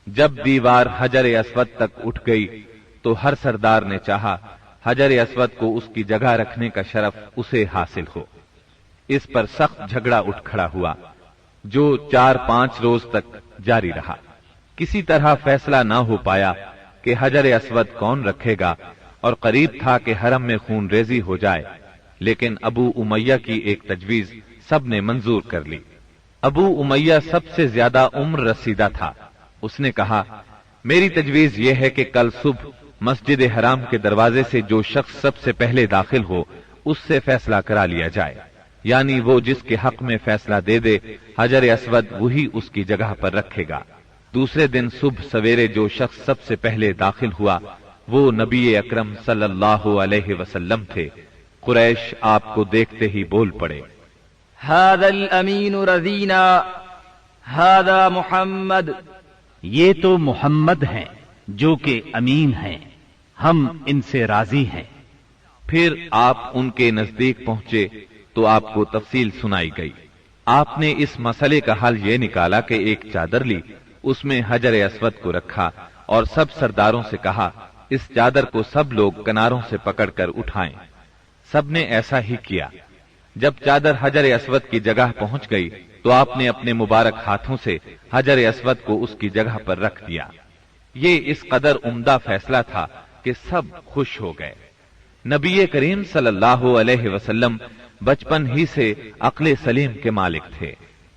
जब दीवार हजर अस्वद तक उठ गई तो हर सरदार ने चाहा हजर अस्वद को उसकी जगह रखने का शरफ उसे हासिल हो। इस पर सख्त झगड़ा उठ खड़ा हुआ जो 4-5 रोज तक जारी रहा। किसी तरह फैसला न हो पाया कि हजर अस्वद कौन रखेगा और करीब था कि हरम में खून रेजी हो जाए, लेकिन अबू उमैया की एक तजवीज सबने मंजूर कर ली। अबू उमैया सबसे ज्यादा उम्र रसीदा था। उसने कहा, मेरी तजवीज यह है कि कल सुबह मस्जिद हराम के दरवाजे से जो शख्स सबसे पहले दाखिल हो उससे फैसला करा लिया जाए, यानी वो जिसके हक में फैसला दे दे हजर अस्वद वही उसकी जगह पर रखेगा। दूसरे दिन सुबह सवेरे जो शख्स सबसे पहले दाखिल हुआ वो नबी अकरम सल्लल्लाहु अलैहि वसल्लम थे। कुरैश आपको देखते ही बोल पड़े, हादल अमीन रज़ीना हादा मुहम्मद, ये तो मुहम्मद हैं जो कि अमीन हैं, हम इनसे राजी हैं। फिर आप उनके नजदीक पहुंचे तो आपको तफसील सुनाई गई। आपने इस मसले का हल ये निकाला कि एक चादर ली, उसमें हजर अस्वद को रखा और सब सरदारों से कहा इस चादर को सब लोग किनारों से पकड़कर उठाएं। सबने ऐसा ही किया। जब चादर हजर अस्वद की जगह पहुंच गई तो आपने अपने मुबारक हाथों से हजर अस्वद को उसकी जगह पर रख दिया। ये इस कदर उम्दा फैसला था कि सब खुश हो गए। नबी करीम सल्लल्लाहु अलैहि वसल्लम बचपन ही से अक्ले सलीम के मालिक थे,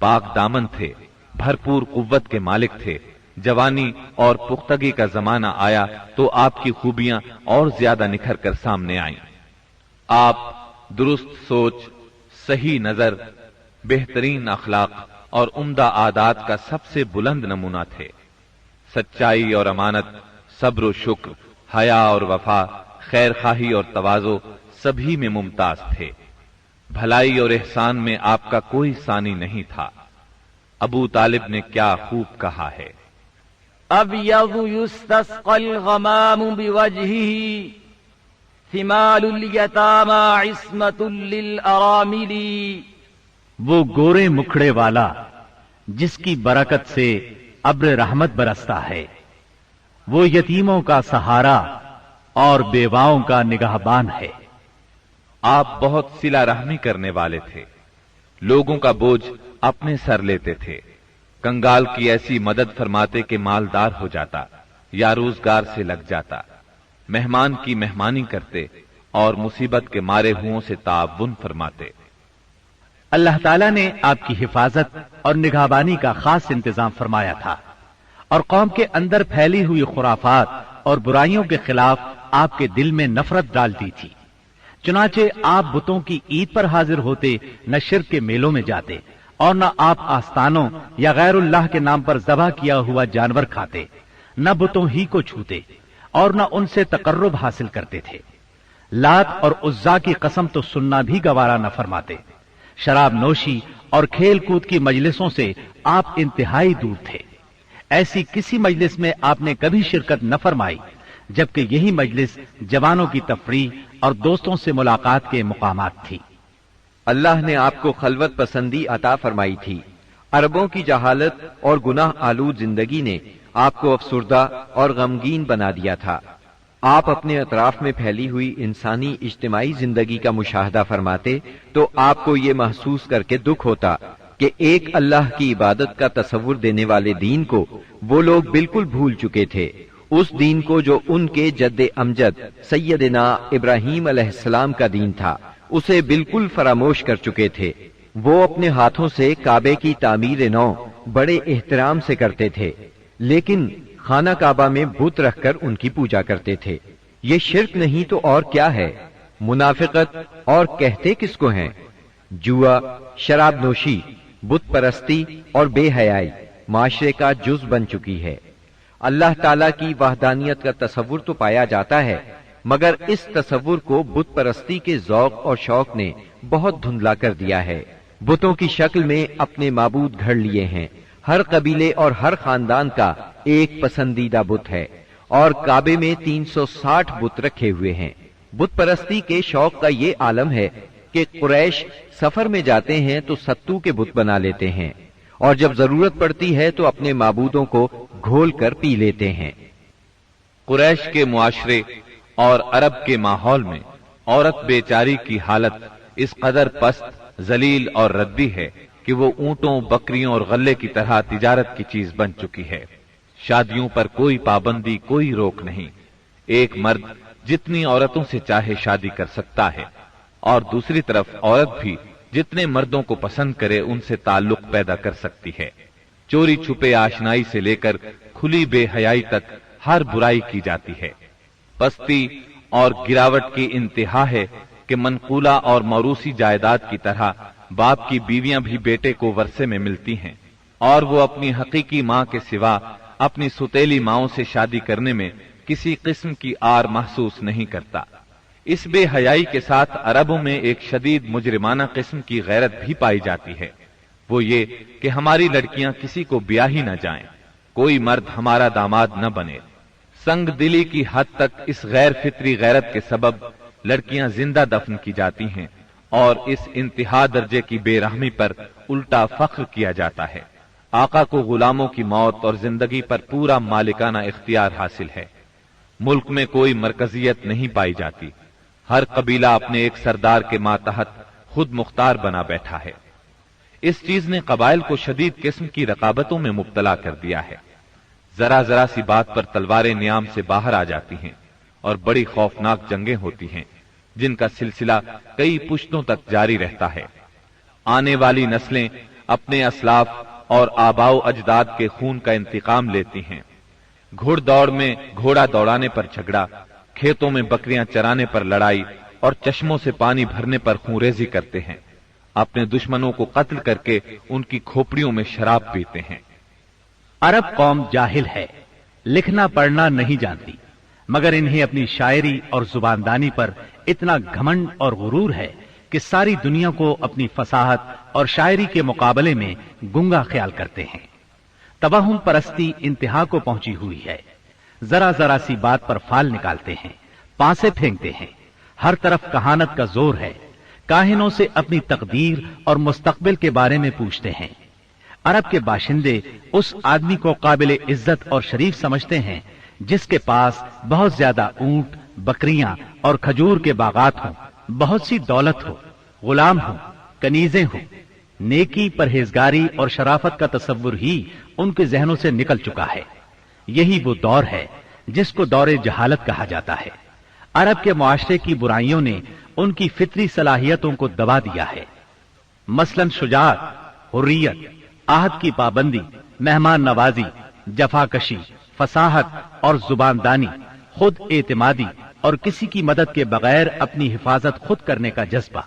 पाक दामन थे, भरपूर कुव्वत के मालिक थे। जवानी और पुख्तगी का जमाना आया तो आपकी खूबियां और ज्यादा निखर कर सामने आईं। आप दुरुस्त सोच, सही नजर, बेहतरीन अखलाक और उम्दा आदात का सबसे बुलंद नमूना थे। सच्चाई और अमानत, सब्र और शुक्र, हया और वफा, खैर खाही और तवाज़ो सभी में मुमताज थे। भलाई और एहसान में आपका कोई सानी नहीं था। अबू तालिब ने क्या खूब कहा है, अब्यज़ु युस्तस्क़ल ग़मामु बिवजहिही थिमालुल यतामा इस्मतुल लिल अरामिली, वो गोरे मुखड़े वाला जिसकी बरकत से अब्र रहमत बरसता है, वो यतीमों का सहारा और बेवाओं का निगाहबान है। आप बहुत सिला रहमी करने वाले थे, लोगों का बोझ अपने सर लेते थे। कंगाल की ऐसी मदद फरमाते कि मालदार हो जाता या रोजगार से लग जाता। मेहमान की मेहमानी करते और मुसीबत के मारे हुओं से ताअवुन फरमाते। अल्लाह ताला ने आपकी हिफाजत और निगाहबानी का खास इंतजाम फरमाया था और कौम के अंदर फैली हुई खुराफात और बुराइयों के खिलाफ आपके दिल में नफरत डाल दी थी। चुनाचे आप बुतों की ईद पर हाजिर होते, न शिर्क के मेलों में जाते और न आप आस्तानों या गैरुल्लाह के नाम पर ज़बह किया हुआ जानवर खाते, न बुतों ही को छूते और न उनसे तकर्रुब हासिल करते थे। लात और उज्जा की कसम तो सुनना भी गवारा न फरमाते। शराब नोशी और खेल कूद की मजलिसों से आप इंतहाई दूर थे। ऐसी किसी मजलिस में आपने कभी शिरकत न फरमाई, जबकि यही मजलिस जवानों की तफरीह और दोस्तों से मुलाकात के मुकामात थी। अल्लाह ने आपको खलवत पसंदी अता फरमाई थी। अरबों की जहालत और गुनाह आलूद जिंदगी ने आपको अफसुर्दा और गमगीन बना दिया था। आप अपने अतराफ में फैली हुई इंसानी इज्तिमाई जिंदगी का मुशाहदा फरमाते तो आपको ये महसूस करके दुख होता कि एक अल्लाह की इबादत का तसव्वुर देने वाले दीन को वो लोग बिल्कुल भूल चुके थे। उस दीन को जो उनके जद्दे अमजद सैयदना इब्राहीम अलैहिस्सलाम का दीन था, उसे बिल्कुल फरामोश कर चुके थे। वो अपने हाथों से काबे की तामीर नौ बड़े एहतराम से करते थे, लेकिन खाना काबा में बुत रखकर उनकी पूजा करते थे। ये शिर्क नहीं तो और क्या है, मुनाफिकत, और कहते किसको हैं? जुआ, शराब नोशी, बुत परस्ती और बेहयाई माशरे का जुज बन चुकी है। अल्लाह ताला की वहदानियत का तसव्वुर तो पाया जाता है, मगर इस तसव्वुर को बुत परस्ती के ज़ौक और शौक ने बहुत धुंधला कर दिया है। बुतों की शक्ल में अपने माबूद घड़ लिए हैं। हर कबीले और हर खानदान का एक पसंदीदा बुत है और काबे में 360 बुत रखे हुए हैं। बुत परस्ती के शौक का ये आलम है कि कुरैश सफर में जाते हैं तो सत्तू के बुत बना लेते हैं और जब जरूरत पड़ती है तो अपने माबूदों को घोल कर पी लेते हैं। कुरैश के मुआशरे और अरब के माहौल में औरत बेचारी की हालत इस कदर पस्त, जलील और रद्दी है कि वो ऊंटों, बकरियों और गल्ले की तरह तिजारत की चीज बन चुकी है। शादियों पर कोई पाबंदी, कोई रोक नहीं। एक मर्द जितनी औरतों से चाहे शादी कर सकता है और दूसरी तरफ औरत भी जितने मर्दों को पसंद करे उनसे ताल्लुक पैदा कर सकती है। चोरी छुपे आशनाई से लेकर खुली बेहयाई तक हर बुराई की जाती है। पस्ती और गिरावट की इंतहा है कि मनकूला और मौरूसी जायदाद की तरह बाप की बीवियां भी बेटे को वर्षे में मिलती हैं और वो अपनी हकीकी मां के सिवा अपनी सुतेली माओं से शादी करने में किसी किस्म की आर महसूस नहीं करता। इस बेहयाई के साथ अरबों में एक शदीद मुजरिमाना किस्म की गैरत भी पाई जाती है। वो ये कि हमारी लड़कियां किसी को ब्याह ही न जाएं, कोई मर्द हमारा दामाद न बने। संग दिली की हद तक इस गैर फितरी गैरत के सबब लड़कियां जिंदा दफन की जाती हैं और इस इंतहा दर्जे की बेरहमी पर उल्टा फख्र किया जाता है। आका को गुलामों की मौत और जिंदगी पर पूरा मालिकाना इख्तियार हासिल है। मुल्क में कोई मरकजियत नहीं पाई जाती। हर कबीला अपने एक सरदार के मातहत खुद मुख्तार बना बैठा है। इस चीज ने कबाइल को शदीद किस्म की रकाबतों में मुब्तला कर दिया है। जरा जरा सी बात पर तलवारें नियाम से बाहर आ जाती हैं और बड़ी खौफनाक जंगें होती हैं जिनका सिलसिला कई पुश्तों तक जारी रहता है। आने वाली नस्लें अपने असलाफ और आबाओ अजदाद के खून का इंतकाम लेती हैं। घुड़दौड़ में घोड़ा दौड़ाने पर झगड़ा, खेतों में बकरियां चराने पर लड़ाई और चश्मों से पानी भरने पर खूंरेजी करते हैं। अपने दुश्मनों को कत्ल करके उनकी खोपड़ियों में शराब पीते हैं। अरब कौम जाहिल है, लिखना पढ़ना नहीं जानती, मगर इन्हें अपनी शायरी और जुबानदानी पर इतना घमंड और गुरूर है कि सारी दुनिया को अपनी फसाहत और शायरी के मुकाबले में गुंगा ख्याल करते हैं। तवहुम परस्ती इंतहा को पहुंची हुई है। जरा जरा सी बात पर फाल निकालते हैं, पांसे फेंकते हैं। हर तरफ कहानत का जोर है। काहिनों से अपनी तकदीर और मुस्तकबिल के बारे में पूछते हैं। अरब के बाशिंदे उस आदमी को काबिल इज्जत और शरीफ समझते हैं जिसके पास बहुत ज्यादा ऊंट, बकरियां और खजूर के बागात हों, बहुत सी दौलत हो, गुलाम हो, कनीजें हो। नेकी, परहेजगारी और शराफत का तसव्वुर ही उनके जहनों से निकल चुका है। यही वो दौर है जिसको दौरे जहालत कहा जाता है। अरब के मुआशरे की बुराइयों ने उनकी फितरी सलाहियतों को दबा दिया है। मसलन शुजाअत, हुर्रियत, आहद की पाबंदी, मेहमान नवाजी, जफाकशी, फसाहत और जुबानदानी, खुद एतमादी और किसी की मदद के बगैर अपनी हिफाजत खुद करने का जज्बा।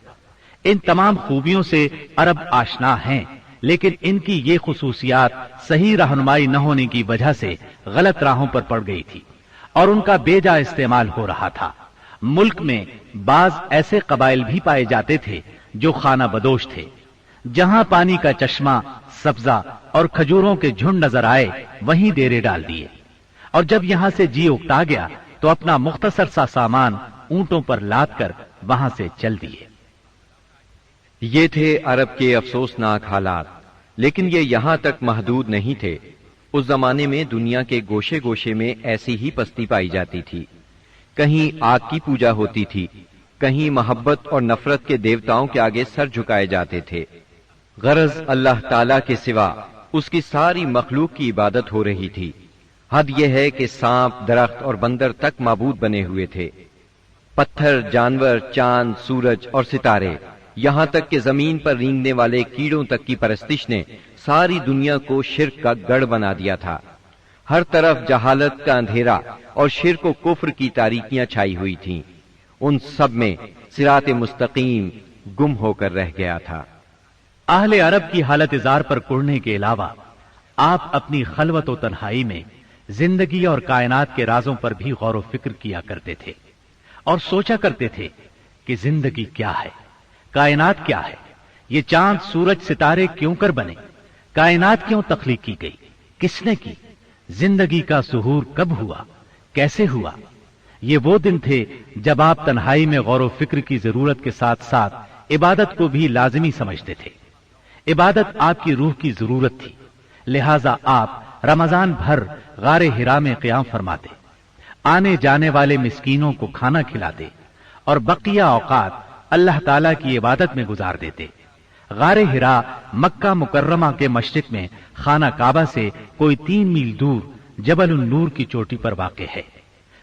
इन तमाम खूबियों से अरब आशना हैं, लेकिन इनकी ये खुसूसियात सही रहनुमाई न होने की वजह से गलत राहों पर पड़ गई थी और उनका बेजा इस्तेमाल हो रहा था। मुल्क में बाज ऐसे कबाइल भी पाए जाते थे जो खाना बदोश थे। जहां पानी का चश्मा, सब्जा और खजूरों के झुंड नजर आए वहीं डेरे डाल दिए और जब यहां से जी उकता गया तो अपना मुख्तसर सा सामान ऊंटों पर लाद कर वहां से चल दिए। ये थे अरब के अफसोसनाक हालात, लेकिन ये यहां तक महदूद नहीं थे। उस जमाने में दुनिया के गोशे गोशे में ऐसी ही पस्ती पाई जाती थी। कहीं आग की पूजा होती थी, कहीं मोहब्बत और नफरत के देवताओं के आगे सर झुकाए जाते थे। गरज अल्लाह ताला के सिवा उसकी सारी मखलूक की इबादत हो रही थी। हद यह है कि सांप, दरख्त और बंदर तक माबूद बने हुए थे। पत्थर, जानवर, चांद, सूरज और सितारे, यहां तक कि जमीन पर रेंगने वाले कीड़ों तक की परस्तिश ने सारी दुनिया को शिर्क का गढ़ बना दिया था। हर तरफ जहालत का अंधेरा और शिर्क व कुफ्र की तारीकियां छाई हुई थीं। उन सब में सिरात मुस्तकीम गुम होकर रह गया था। अहले अरब की हालत इजार पर कुड़ने के अलावा आप अपनी खलवत व तन्हाई में जिंदगी और कायनात के राजों पर भी गौर व फिक्र किया करते थे और सोचा करते थे कि जिंदगी क्या है, कायनात क्या है, ये चांद, सूरज, सितारे क्यों कर बने, कायनात क्यों तख्लीक की गई, किसने की, जिंदगी का सुहूर कब हुआ, कैसे हुआ। ये वो दिन थे जब आप तन्हाई में गौर व फिक्र की जरूरत के साथ साथ इबादत को भी लाजिमी समझते थे। इबादत आपकी रूह की जरूरत थी, लिहाजा आप रमजान भर غار हिरा में क़याम फरमाते, आने जाने वाले मिस्कीनों को खाना खिलाते और बकिया औकात अल्लाह ताला की इबादत में गुजार देते। गार हिरा मक्का मुकर्रमा के मशरिक में खाना काबा से कोई 3 मील दूर जबल नूर की चोटी पर वाक़ है।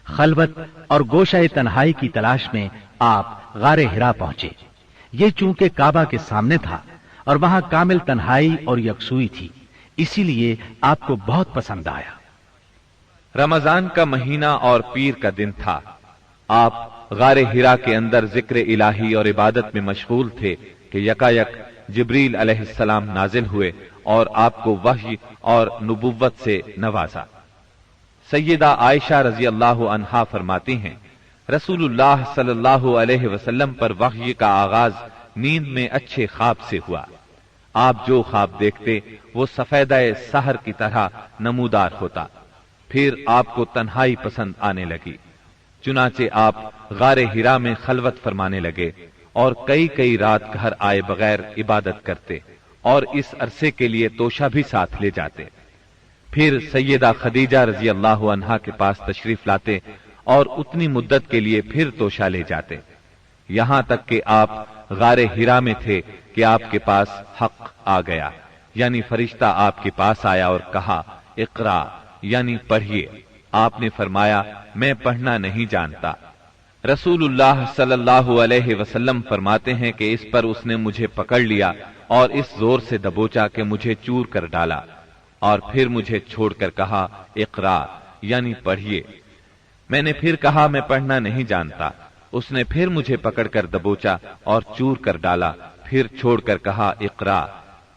खलवत और गोशाए तन्हाई की तलाश में आप गार हिरा पहुंचे। ये चूंकि काबा के सामने था और वहां कामिल तन्हाई और यकसुई थी, इसीलिए आपको बहुत पसंद आया। रमजान का महीना और पीर का दिन था। आप गारे हिरा के अंदर जिक्र इलाही और इबादत में मशगूल थे कि यकायक जिब्रील अलैहिस्सलाम नाजिल हुए और आपको वही और नबुव्वत से नवाजा। सैयदा आयशा रजी अल्लाह अन्हा फरमाती हैं, रसूलुल्लाह सल्लल्लाहु अलैहि वसल्लम पर वही का आगाज नींद में अच्छे ख्वाब से हुआ। आप जो ख्वाब देखते वो सफेदाए सहर की तरह नमूदार होता। फिर आपको तन्हाई पसंद आने लगी, चुनाचे आप गारे हिरा में खलवत फरमाने लगे और कई कई रात घर आए बगैर इबादत करते और इस अरसे के लिए तोशा भी साथ ले जाते। फिर सैयदा खदीजा रजी अल्लाह अन्हा के पास तशरीफ लाते और उतनी मुद्दत के लिए फिर तोशा ले जाते, यहां तक कि आप गारे हिरा में थे कि आपके पास हक आ गया, यानी फरिश्ता आपके पास आया और कहा, इकरा यानी पढ़िए। आपने फरमाया, मैं पढ़ना नहीं जानता। रसूलुल्लाह सल्लल्लाहु अलैहि वसल्लम फरमाते हैं कि इस पर उसने मुझे पकड़ लिया और इस जोर से दबोचा कि मुझे चूर कर डाला और फिर मुझे छोड़कर कहा, इकरा यानी पढ़िए। मैंने फिर कहा, मैं पढ़ना नहीं जानता। उसने फिर मुझे पकड़कर दबोचा और चूर कर डाला, फिर छोड़कर कहा, इकरा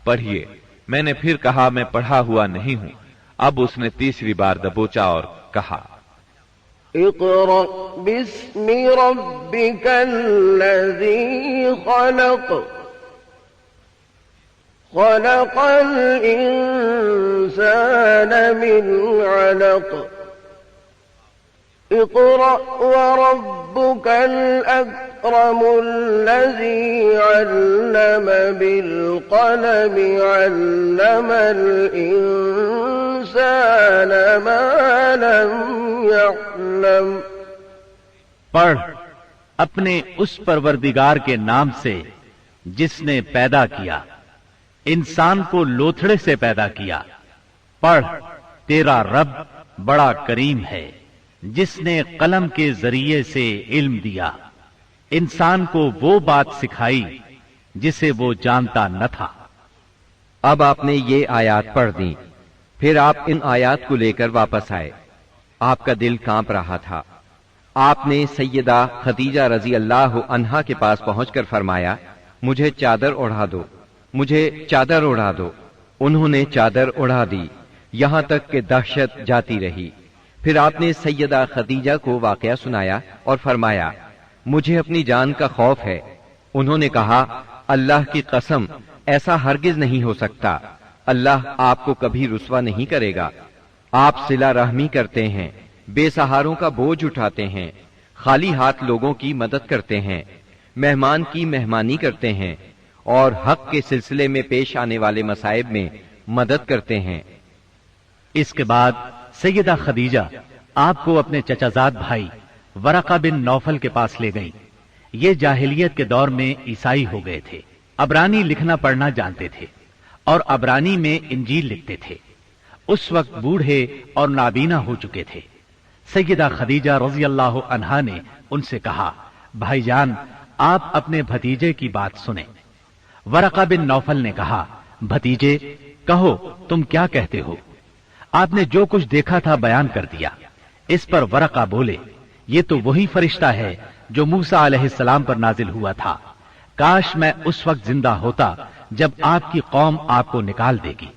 पढ़िए। मैंने फिर कहा, मैं पढ़ा हुआ नहीं हूं। अब उसने तीसरी बार दबोचा और कहा, इक़रा बिस्मि रब्बिकल लज़ी खलक़ खलक़ल इंसान मिन अलक़ इक़रा व रब्बुकल अकरमुल लज़ी अल्लम बिल क़लम अल्लमल इंसान मा लम यअलम। पढ़ अपने उस परवरदिगार के नाम से जिसने पैदा किया, इंसान को लोथड़े से पैदा किया। पढ़ तेरा रब बड़ा करीम है, जिसने कलम के जरिए से इल्म दिया, इंसान को वो बात सिखाई जिसे वो जानता न था। अब आपने ये आयात पढ़ दी, फिर आप इन आयात को लेकर वापस आए। आपका दिल कांप रहा था। आपने सैयदा खदीजा रजी अल्लाह अन्हा के पास पहुंचकर फरमाया, मुझे चादर ओढ़ा दो, मुझे चादर ओढ़ा दो। उन्होंने चादर ओढ़ा दी, यहां तक कि दहशत जाती रही। फिर आपने सैयदा खदीजा को वाकया सुनाया और फरमाया, मुझे अपनी जान का खौफ है। उन्होंने कहा, अल्लाह की कसम, ऐसा हरगिज नहीं हो सकता। अल्लाह आपको कभी रुस्वा नहीं करेगा। आप सिला रहमी करते हैं, बेसहारों का बोझ उठाते हैं, खाली हाथ लोगों की मदद करते हैं, मेहमान की मेहमानी करते हैं और हक के सिलसिले में पेश आने वाले मसाइब में मदद करते हैं। इसके बाद सैयदा खदीजा आपको अपने चचाजाद भाई वरका बिन नौफल के पास ले गईं। ये जाहिलियत के दौर में ईसाई हो गए थे, अबरानी लिखना पढ़ना जानते थे और अबरानी में इंजील लिखते थे। उस वक्त बूढ़े और नाबीना हो चुके थे। सैयदा खदीजा रज़ी अल्लाह अन्हा ने उनसे कहा, भाईजान आप अपने भतीजे की बात सुने। वरका बिन नौफल ने कहा, भतीजे कहो तुम क्या कहते हो। आपने जो कुछ देखा था बयान कर दिया। इस पर वरका बोले, ये तो वही फरिश्ता है जो मूसा अलैहिस्सलाम पर नाजिल हुआ था। काश मैं उस वक्त जिंदा होता जब आपकी कौम आपको निकाल देगी।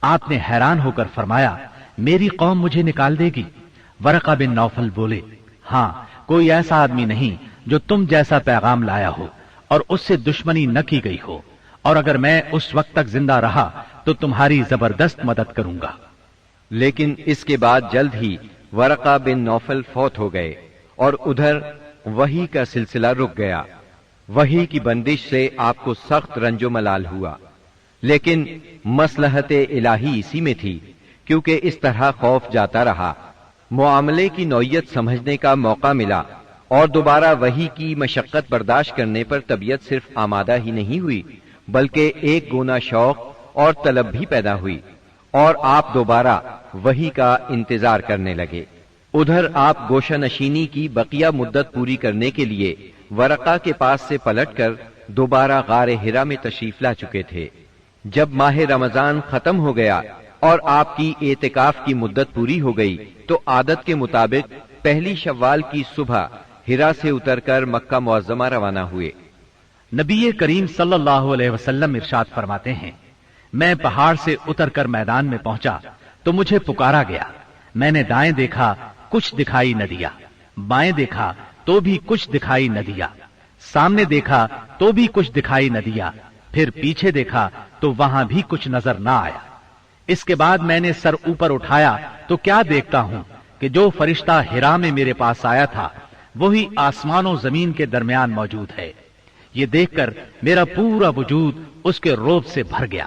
आपने हैरान होकर फरमाया, मेरी कौम मुझे निकाल देगी। वरका बिन नौफल बोले, हाँ, कोई ऐसा आदमी नहीं जो तुम जैसा पैगाम लाया हो और उससे दुश्मनी न की गई हो, और अगर मैं उस वक्त तक जिंदा रहा तो तुम्हारी जबरदस्त मदद करूंगा। लेकिन इसके बाद जल्द ही वरका बिन नौफल फौत हो गए और उधर वही का सिलसिला रुक गया। वही की बंदिश से आपको सख्त रंजो मलाल हुआ, लेकिन मसलहत इलाही इसी में थी کیونکہ اس طرح خوف جاتا رہا، معاملے کی نوعیت سمجھنے کا موقع ملا، اور دوبارہ وحی کی مشقت برداشت کرنے پر طبیعت صرف آمادہ ہی نہیں ہوئی بلکہ ایک گونا شوق اور طلب بھی پیدا ہوئی، اور آپ دوبارہ وحی کا انتظار کرنے لگے۔ ادھر آپ گوشہ نشینی کی بقیہ مدت پوری کرنے کے لیے ورقہ کے پاس سے پلٹ کر دوبارہ غار حرا میں تشریف لا چکے تھے۔ جب ماہ رمضان ختم ہو گیا اور آپ کی اعتکاف کی مدت پوری ہو گئی تو عادت کے مطابق پہلی شوال کی صبح حرا سے اتر کر مکہ معظمہ روانہ ہوئے۔ نبی کریم صلی اللہ علیہ وسلم ارشاد فرماتے ہیں، میں پہاڑ سے اتر کر میدان میں پہنچا تو مجھے پکارا گیا، میں نے دائیں دیکھا، کچھ دکھائی نہ دیا، بائیں دیکھا تو بھی کچھ دکھائی نہ دیا، سامنے دیکھا تو بھی کچھ دکھائی نہ دیا، پھر پیچھے دیکھا تو وہاں بھی کچھ نظر نہ آیا۔ اس کے بعد میں نے سر اوپر اٹھایا تو کیا دیکھتا ہوں کہ جو فرشتہ حرا میں میرے پاس آیا تھا وہی آسمان و زمین کے درمیان موجود ہے۔ یہ دیکھ کر میرا پورا وجود اس کے رعب سے بھر گیا،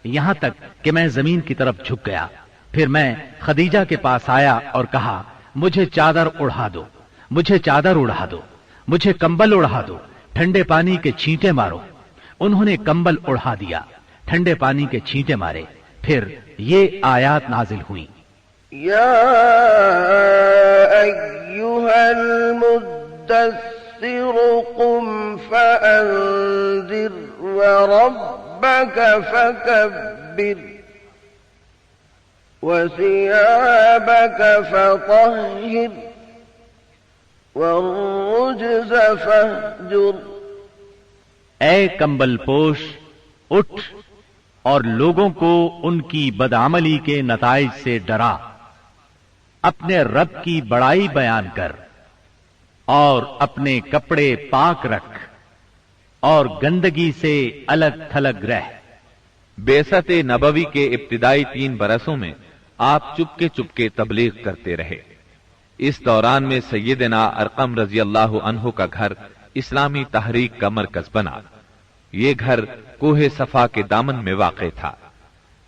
یہاں تک کہ میں زمین کی طرف جھک گیا۔ پھر میں خدیجہ کے پاس آیا اور کہا، مجھے چادر اڑا دو، مجھے چادر اڑا دو، مجھے کمبل اڑا دو، ٹھنڈے پانی کے چھینٹے مارو۔ انہوں نے کمبل اڑا دیا، ٹھنڈے پانی کے چھینٹے مارے، پھر یہ آیات نازل ہوئیں، یا ایھا المدثر قم فانذر وربک فکبر وثيابك فطهر والرجز فاهجر۔ اے کمبل پوش، اٹھ اور لوگوں کو ان کی بدعملی کے نتائج سے ڈرا، اپنے رب کی بڑائی بیان کر اور اپنے کپڑے پاک رکھ اور گندگی سے الگ تھلگ رہ۔ بعثت نبوی کے ابتدائی 3 برسوں میں آپ چپکے تبلیغ کرتے رہے۔ اس دوران میں سیدنا ارقم رضی اللہ عنہ کا گھر اسلامی تحریک کا مرکز بنا۔ یہ گھر کوہ صفا کے دامن میں واقع تھا۔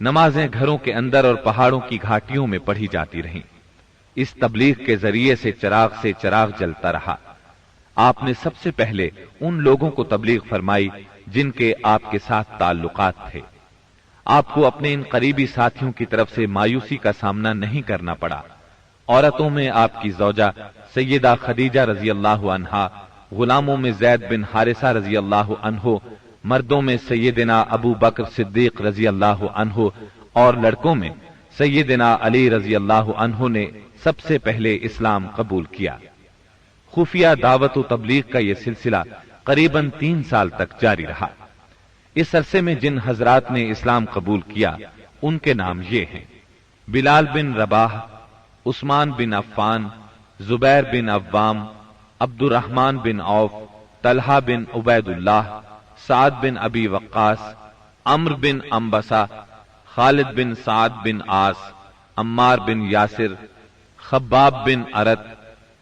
نمازیں گھروں کے اندر اور پہاڑوں کی گھاٹیوں میں پڑھی جاتی رہیں۔ اس تبلیغ کے ذریعے سے چراغ جلتا رہا۔ آپ نے سب سے پہلے ان لوگوں کو تبلیغ فرمائی جن کے آپ کے ساتھ تعلقات تھے۔ آپ کو اپنے ان قریبی ساتھیوں کی طرف سے مایوسی کا سامنا نہیں کرنا پڑا۔ عورتوں میں آپ کی زوجہ سیدہ خدیجہ رضی اللہ عنہا، غلاموں میں زید بن حارثہ رضی اللہ عنہ، مردوں میں سیدنا ابو بکر صدیق رضی اللہ عنہ، اور لڑکوں میں سیدنا علی رضی اللہ عنہ نے سب سے پہلے اسلام قبول کیا۔ خفیہ دعوت و تبلیغ کا یہ سلسلہ قریباً 3 سال تک جاری رہا۔ اس عرصے میں جن حضرات نے اسلام قبول کیا ان کے نام یہ ہیں: بلال بن رباح، عثمان بن عفان، زبیر بن عوام، عبد الرحمن بن عوف، طلحہ بن عبید اللہ، سعد بن ابی وقاص، عمرو بن انبسہ، خالد بن سعد بن عاص، عمار بن یاسر، خباب بن ارت،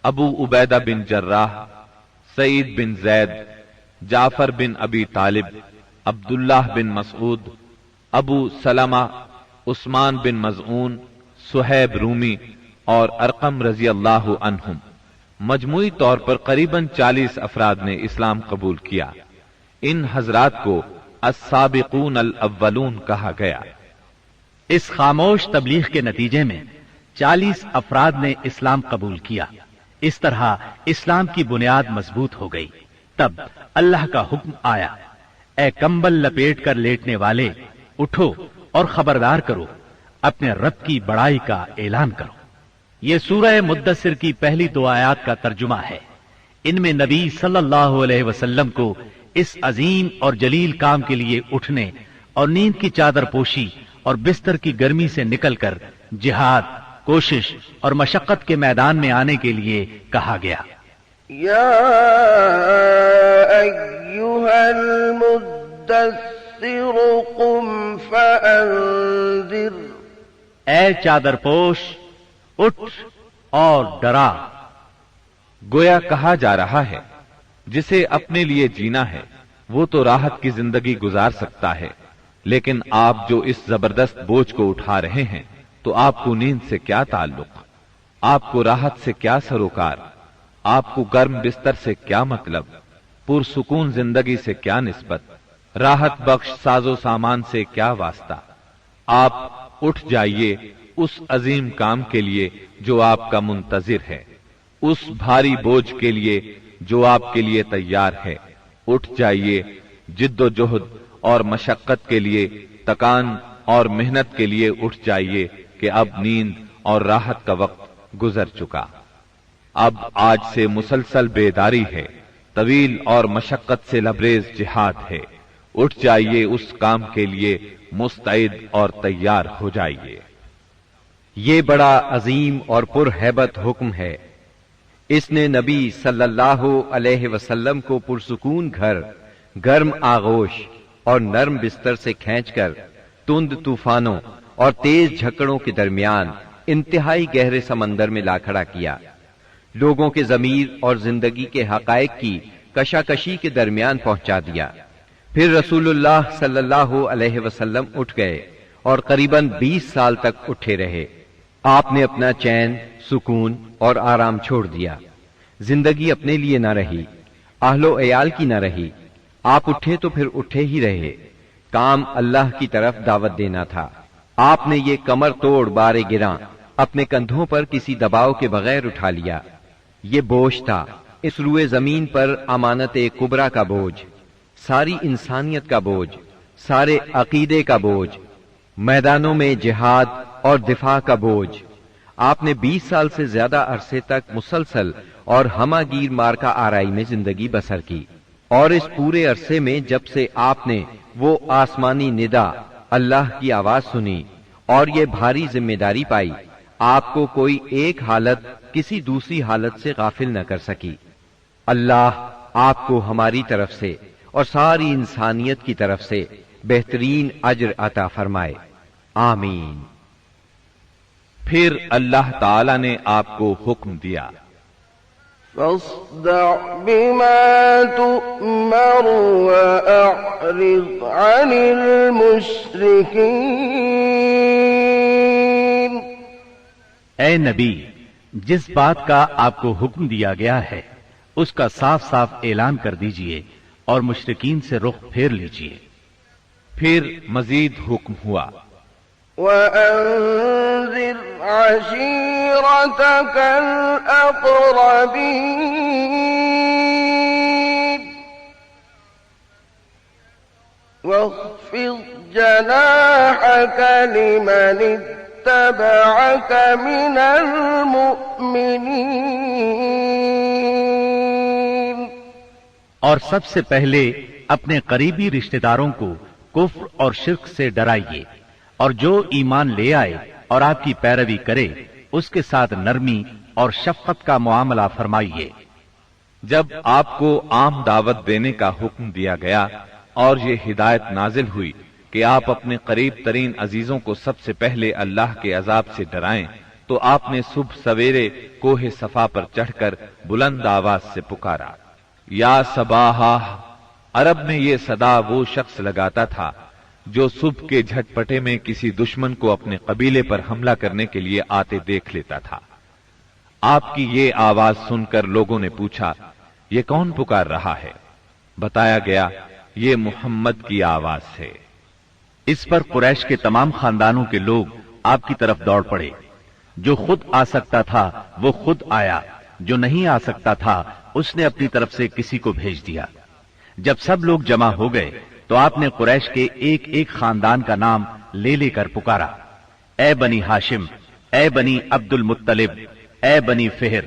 ابو عبیدہ بن جراح، سعید بن زید، جعفر بن ابی طالب، عبداللہ بن مسعود، ابو سلمہ، عثمان بن مظعون، صہیب رومی اور ارقم رضی اللہ عنہم۔ مجموعی طور پر قریباً 40 افراد نے اسلام قبول کیا۔ ان حضرات کو السابقون الاولون کہا گیا۔ اس خاموش تبلیغ کے نتیجے میں 40 افراد نے اسلام قبول کیا۔ اس طرح اسلام کی بنیاد مضبوط ہو گئی۔ تب اللہ کا حکم آیا، اے کمبل لپیٹ کر لیٹنے والے، اٹھو اور خبردار کرو، اپنے رب کی بڑائی کا اعلان کرو۔ یہ سورہ مدثر کی پہلی 2 آیات کا ترجمہ ہے۔ ان میں نبی صلی اللہ علیہ وسلم کو اس عظیم اور جلیل کام کے لیے اٹھنے اور نیند کی چادر پوشی اور بستر کی گرمی سے نکل کر جہاد، کوشش اور مشقت کے میدان میں آنے کے لیے کہا گیا۔ یا ایھا المدثر قم فانذر، اے چادر پوش، اٹھ اور ڈرا۔ گویا کہا جا رہا ہے جسے اپنے لیے جینا ہے وہ تو راحت کی زندگی گزار سکتا ہے، لیکن آپ جو اس زبردست بوجھ کو اٹھا رہے ہیں تو آپ کو نیند سے کیا تعلق، آپ کو راحت سے کیا سروکار، آپ کو گرم بستر سے کیا مطلب، پرسکون زندگی سے کیا نسبت، راحت بخش ساز و سامان سے کیا واسطہ۔ آپ اٹھ جائیے اس عظیم کام کے لیے جو آپ کا منتظر ہے، اس بھاری بوجھ کے لیے جو آپ کے لیے تیار ہے۔ اٹھ جائیے جد و جہد اور مشقت کے لیے، تکان اور محنت کے لیے اٹھ جائیے کہ اب نیند اور راحت کا وقت گزر چکا، اب آج سے مسلسل بیداری ہے، طویل اور مشقت سے لبریز جہاد ہے۔ اٹھ جائیے اس کام کے لیے مستعد اور تیار ہو جائیے۔ یہ بڑا عظیم اور پرہیبت حکم ہے۔ اس نے نبی صلی اللہ علیہ وسلم کو پرسکون گھر، گرم آغوش اور نرم بستر سے کھینچ کر تند طوفانوں اور تیز جھکڑوں کے درمیان انتہائی گہرے سمندر میں لا کھڑا کیا، لوگوں کے ضمیر اور زندگی کے حقائق کی کشاکشی کے درمیان پہنچا دیا۔ پھر رسول اللہ صلی اللہ علیہ وسلم اٹھ گئے اور قریباً 20 سال تک اٹھے رہے۔ آپ نے اپنا چین، سکون اور آرام چھوڑ دیا۔ زندگی اپنے لیے نہ رہی، اہل و عیال کی نہ رہی۔ آپ اٹھے تو پھر اٹھے ہی رہے۔ کام اللہ کی طرف دعوت دینا تھا۔ آپ نے یہ کمر توڑ بار گراں اپنے کندھوں پر کسی دباؤ کے بغیر اٹھا لیا۔ یہ بوجھ تھا، اس روئے زمین پر امانت کبریٰ کا بوجھ، ساری انسانیت کا بوجھ، سارے عقیدے کا بوجھ، میدانوں میں جہاد اور دفاع کا بوجھ۔ آپ نے 20 سال سے زیادہ عرصے تک مسلسل اور ہمہ گیر مارکا آرائی میں زندگی بسر کی، اور اس پورے عرصے میں جب سے آپ نے وہ آسمانی ندا، اللہ کی آواز سنی اور یہ بھاری ذمہ داری پائی، آپ کو کوئی ایک حالت کسی دوسری حالت سے غافل نہ کر سکی۔ اللہ آپ کو ہماری طرف سے اور ساری انسانیت کی طرف سے بہترین اجر عطا فرمائے، آمین۔ پھر اللہ تعالی نے آپ کو حکم دیا، فاصدع بما تؤمر وأعرض عن المشركين۔ اے نبی، جس بات کا آپ کو حکم دیا گیا ہے اس کا صاف صاف اعلان کر دیجئے اور مشرکین سے رخ پھیر لیجئے۔ پھر مزید حکم ہوا، وأنذر عشيرتك الأقربين واخفض جناحك لمن اتبعك من المؤمنين۔ اور سب سے پہلے اپنے قریبی رشتہ داروں کو کفر اور شرک سے ڈرائیے، اور جو ایمان لے آئے اور آپ کی پیروی کرے اس کے ساتھ نرمی اور شفقت کا معاملہ فرمائیے۔ جب آپ کو عام دعوت دینے کا حکم دیا گیا اور یہ ہدایت نازل ہوئی کہ آپ اپنے قریب ترین عزیزوں کو سب سے پہلے اللہ کے عذاب سے ڈرائیں، تو آپ نے صبح سویرے کوہ صفا پر چڑھ کر بلند آواز سے پکارا، یا صباحا۔ عرب میں یہ صدا وہ شخص لگاتا تھا جو صبح کے جھٹپٹے میں کسی دشمن کو اپنے قبیلے پر حملہ کرنے کے لیے آتے دیکھ لیتا تھا۔ آپ کی یہ آواز سن کر لوگوں نے پوچھا، یہ کون پکار رہا ہے؟ بتایا گیا، یہ محمد کی آواز ہے۔ اس پر قریش کے تمام خاندانوں کے لوگ آپ کی طرف دوڑ پڑے۔ جو خود آ سکتا تھا وہ خود آیا، جو نہیں آ سکتا تھا اس نے اپنی طرف سے کسی کو بھیج دیا۔ جب سب لوگ جمع ہو گئے تو آپ نے قریش کے ایک ایک خاندان کا نام لے لے کر پکارا، اے بنی ہاشم، اے بنی عبد المطلب، اے بنی فہر،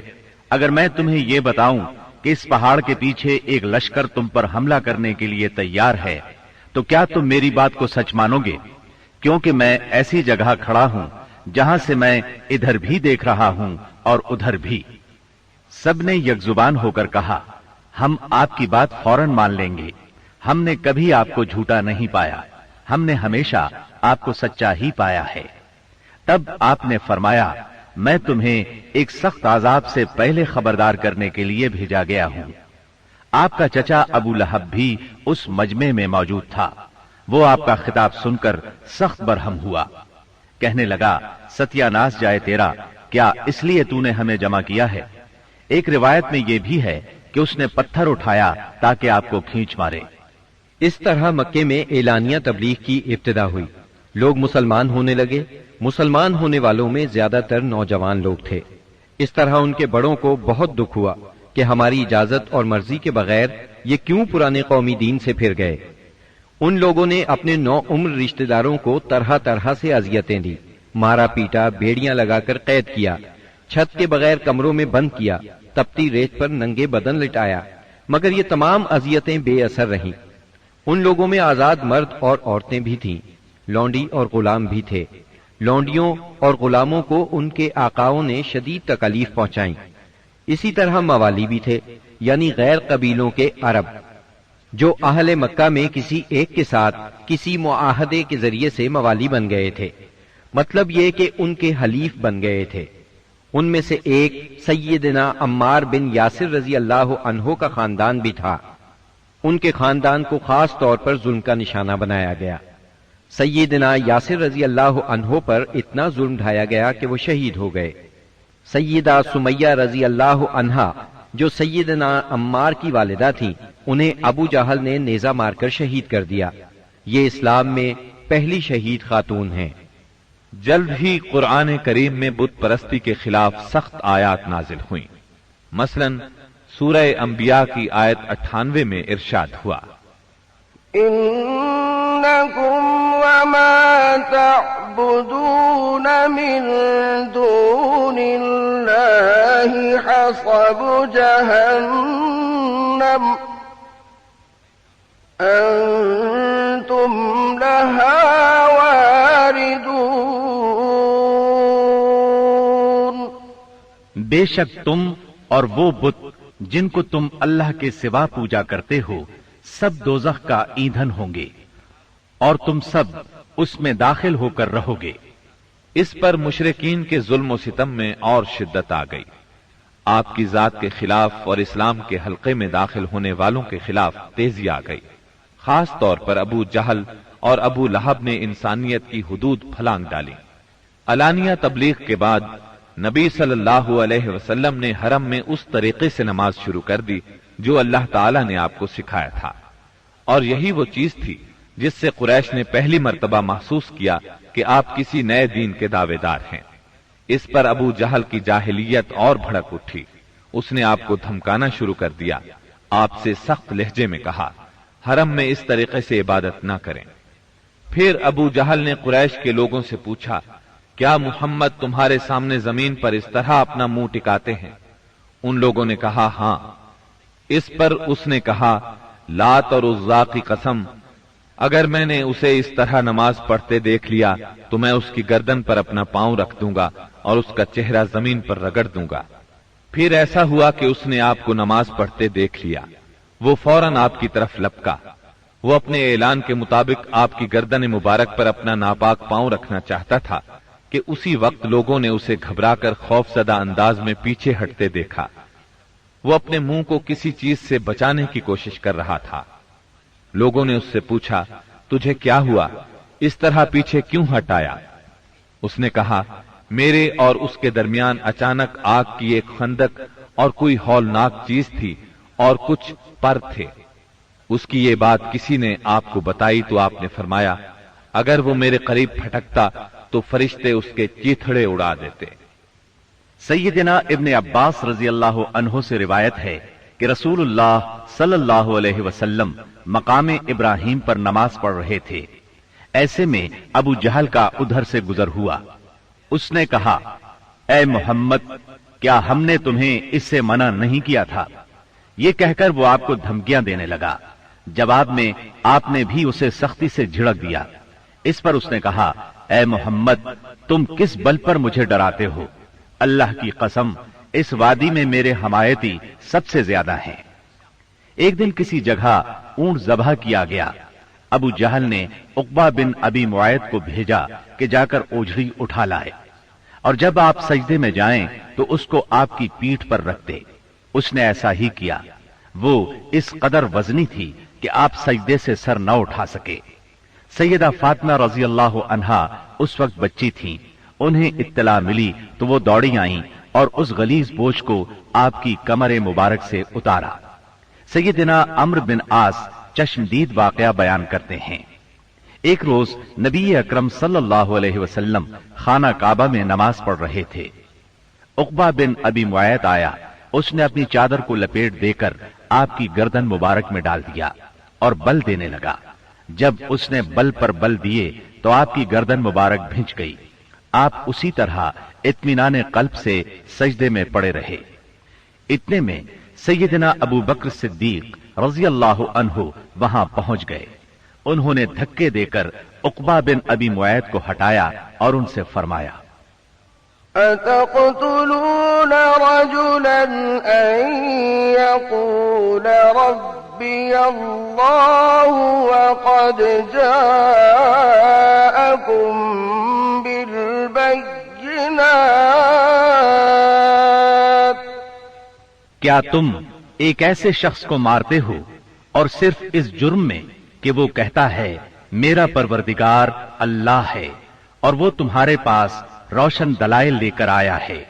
اگر میں تمہیں یہ بتاؤں کہ اس پہاڑ کے پیچھے ایک لشکر تم پر حملہ کرنے کے لیے تیار ہے تو کیا تم میری بات کو سچ مانو گے؟ کیونکہ میں ایسی جگہ کھڑا ہوں جہاں سے میں ادھر بھی دیکھ رہا ہوں اور ادھر بھی۔ سب نے یک زبان ہو کر کہا، ہم آپ کی بات فوراً مان لیں گے، ہم نے کبھی آپ کو جھوٹا نہیں پایا، ہم نے ہمیشہ آپ کو سچا ہی پایا ہے۔ تب آپ نے فرمایا، میں تمہیں ایک سخت عذاب سے پہلے خبردار کرنے کے لیے بھیجا گیا ہوں۔ آپ کا چچا ابو لہب بھی اس مجمع میں موجود تھا۔ وہ آپ کا خطاب سن کر سخت برہم ہوا۔ کہنے لگا ستیہ ناس جائے تیرا، کیا اس لیے تو نے ہمیں جمع کیا ہے؟ ایک روایت میں یہ بھی ہے کہ اس نے پتھر اٹھایا تاکہ آپ کو کھینچ مارے۔ اس طرح مکے میں اعلانیہ تبلیغ کی ابتدا ہوئی، لوگ مسلمان ہونے لگے۔ مسلمان ہونے والوں میں زیادہ تر نوجوان لوگ تھے۔ اس طرح ان کے بڑوں کو بہت دکھ ہوا کہ ہماری اجازت اور مرضی کے بغیر یہ کیوں پرانے قومی دین سے پھر گئے۔ ان لوگوں نے اپنے نو عمر رشتہ داروں کو طرح طرح سے اذیتیں دی، مارا پیٹا، بیڑیاں لگا کر قید کیا، چھت کے بغیر کمروں میں بند کیا، تپتی ریت پر ننگے بدن لٹایا، مگر یہ تمام اذیتیں بے اثر رہیں۔ ان لوگوں میں آزاد مرد اور عورتیں بھی تھیں، لونڈی اور غلام بھی تھے۔ لونڈیوں اور غلاموں کو ان کے آقاؤں نے شدید تکالیف پہنچائیں۔ اسی طرح موالی بھی تھے، یعنی غیر قبیلوں کے عرب، جو اہل مکہ میں کسی ایک کے ساتھ کسی معاہدے کے ذریعے سے موالی بن گئے تھے، مطلب یہ کہ ان کے حلیف بن گئے تھے۔ ان میں سے ایک سیدنا عمار بن یاسر رضی اللہ عنہ کا خاندان بھی تھا۔ ان کے خاندان کو خاص طور پر ظلم کا نشانہ بنایا گیا۔ سیدنا یاسر رضی اللہ عنہ پر اتنا ظلم ڈھایا گیا کہ وہ شہید ہو گئے۔ سیدہ سمیہ رضی اللہ عنہا جو سیدنا عمار کی والدہ تھی، انہیں ابو جہل نے نیزہ مار کر شہید کر دیا۔ یہ اسلام میں پہلی شہید خاتون ہیں۔ جلد ہی قرآن کریم میں بت پرستی کے خلاف سخت آیات نازل ہوئیں۔ مثلا سورہ انبیاء کی آیت 98 میں ارشاد ہوا، إنكم وما تعبدون من دون الله حصب جهنم أنتم لها واردون۔ بے شک تم اور وہ بت جن کو تم اللہ کے سوا پوجا کرتے ہو سب دوزخ کا ایندھن ہوں گے اور تم سب اس میں داخل ہو کر رہو گے۔ اس پر مشرکین کے ظلم و ستم میں اور شدت آ گئی۔ آپ کی ذات کے خلاف اور اسلام کے حلقے میں داخل ہونے والوں کے خلاف تیزی آ گئی۔ خاص طور پر ابو جہل اور ابو لہب نے انسانیت کی حدود پھلانگ ڈالی۔ علانیہ تبلیغ کے بعد نبی صلی اللہ علیہ وسلم نے حرم میں اس طریقے سے نماز شروع کر دی جو اللہ تعالیٰ نے آپ کو سکھایا تھا، اور یہی وہ چیز تھی جس سے قریش نے پہلی مرتبہ محسوس کیا کہ آپ کسی نئے دین کے دعوے دار ہیں۔ اس پر ابو جہل کی جاہلیت اور بھڑک اٹھی۔ اس نے آپ کو دھمکانا شروع کر دیا، آپ سے سخت لہجے میں کہا حرم میں اس طریقے سے عبادت نہ کریں۔ پھر ابو جہل نے قریش کے لوگوں سے پوچھا، کیا محمد تمہارے سامنے زمین پر اس طرح اپنا منہ ٹکاتے ہیں؟ ان لوگوں نے کہا ہاں۔ اس پر اس نے کہا، لات اور عزا کی قسم، اگر میں نے اسے اس طرح نماز پڑھتے دیکھ لیا تو میں اس کی گردن پر اپنا پاؤں رکھ دوں گا اور اس کا چہرہ زمین پر رگڑ دوں گا۔ پھر ایسا ہوا کہ اس نے آپ کو نماز پڑھتے دیکھ لیا۔ وہ فوراً آپ کی طرف لپکا۔ وہ اپنے اعلان کے مطابق آپ کی گردن مبارک پر اپنا ناپاک پاؤں رکھنا چاہتا تھا کہ اسی وقت لوگوں نے اسے گھبرا کر خوف زدہ انداز میں پیچھے ہٹتے دیکھا۔ وہ اپنے منہ کو کسی چیز سے بچانے کی کوشش کر رہا تھا۔ لوگوں نے اس سے پوچھا، تجھے کیا ہوا؟ اس طرح پیچھے کیوں ہٹایا؟ اس نے کہا، میرے اور اس کے درمیان اچانک آگ کی ایک خندق اور کوئی ہولناک چیز تھی اور کچھ پر تھے۔ اس کی یہ بات کسی نے آپ کو بتائی تو آپ نے فرمایا، اگر وہ میرے قریب پھٹکتا تو فرشتے اس کے چیتھڑے اڑا دیتے۔ سیدنا ابن عباس رضی اللہ عنہ سے روایت ہے کہ رسول اللہ صلی اللہ علیہ وسلم مقام ابراہیم پر نماز پڑھ رہے تھے۔ ایسے میں ابو جہل کا ادھر سے گزر ہوا۔ اس نے کہا، اے محمد، کیا ہم نے تمہیں اس سے منع نہیں کیا تھا؟ یہ کہہ کر وہ آپ کو دھمکیاں دینے لگا۔ جواب میں آپ نے بھی اسے سختی سے جھڑک دیا۔ اس پر اس نے کہا، اے محمد، تم کس بل پر مجھے ڈراتے ہو؟ اللہ کی قسم، اس وادی میں میرے حمایتی سب سے زیادہ ہیں۔ ایک دن کسی جگہ اونٹ ذبح کیا گیا۔ ابو جہل نے عقبہ بن ابی معیط کو بھیجا کہ جا کر اوجھڑی اٹھا لائے، اور جب آپ سجدے میں جائیں تو اس کو آپ کی پیٹھ پر رکھ دے۔ اس نے ایسا ہی کیا۔ وہ اس قدر وزنی تھی کہ آپ سجدے سے سر نہ اٹھا سکے۔ सैयदा फातिमा रजी अल्लाह अन्हा उस वक्त बच्ची थीं। उन्हें इत्तला मिली तो वो दौड़ी आईं और उस गलीज बोझ को आपकी कमरे मुबारक से उतारा। सैयदना अम्र बिन आस चश्मदीद वाकया बयान करते हैं। एक रोज नबी अकरम सल्लल्लाहु अलैहि वसल्लम खाना काबा में नमाज पढ़ रहे थे। उक़बा बिन अबी मुआयत आया। उसने अपनी चादर को लपेट देकर आपकी गर्दन मुबारक में डाल दिया और बल देने लगा। जब उसने बल पर बल दिए तो आपकी गर्दन मुबारक भिंच गई। आप उसी तरह इत्मीनान कल्ब से सजदे में पड़े रहे। इतने में सैयदना अबू बकर सिद्दीक रज़ी अल्लाहु अन्हु वहां पहुंच गए। उन्होंने धक्के देकर उक़बा बिन अबी मुआयत को हटाया और उनसे फरमाया, अतक़तुलून रजुलन अन यक़ूल रब्बी अल्लाहु वक़द जाअकुम बिल बय्यिनात। क्या तुम एक ऐसे शख्स को मारते हो और सिर्फ इस जुर्म में कि वो कहता है मेरा परवरदिगार अल्लाह है और वो तुम्हारे पास रोशन दलाइल लेकर आया है।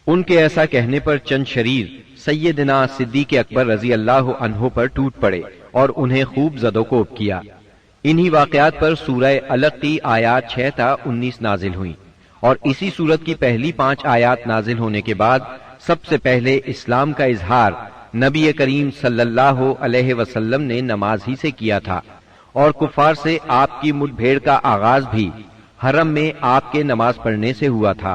उनके ऐसा कहने पर चंद शरीर सैयदना सिद्दीक अकबर रजी अल्लाह अन्हु पर टूट पड़े और उन्हें खूब ज़दोकोब किया। इन्हीं वाक़यात पर सूरह अलग की आयात 6 था 19 नाजिल हुई और इसी सूरत की पहली 5 आयात नाजिल होने के बाद सबसे पहले इस्लाम का इजहार नबी करीम सल्लल्लाहु अलैहि वसल्लम ने नमाज ही से किया था और कुफार से आपकी मुठभेड़ का आगाज भी हरम में आपके नमाज पढ़ने से हुआ था।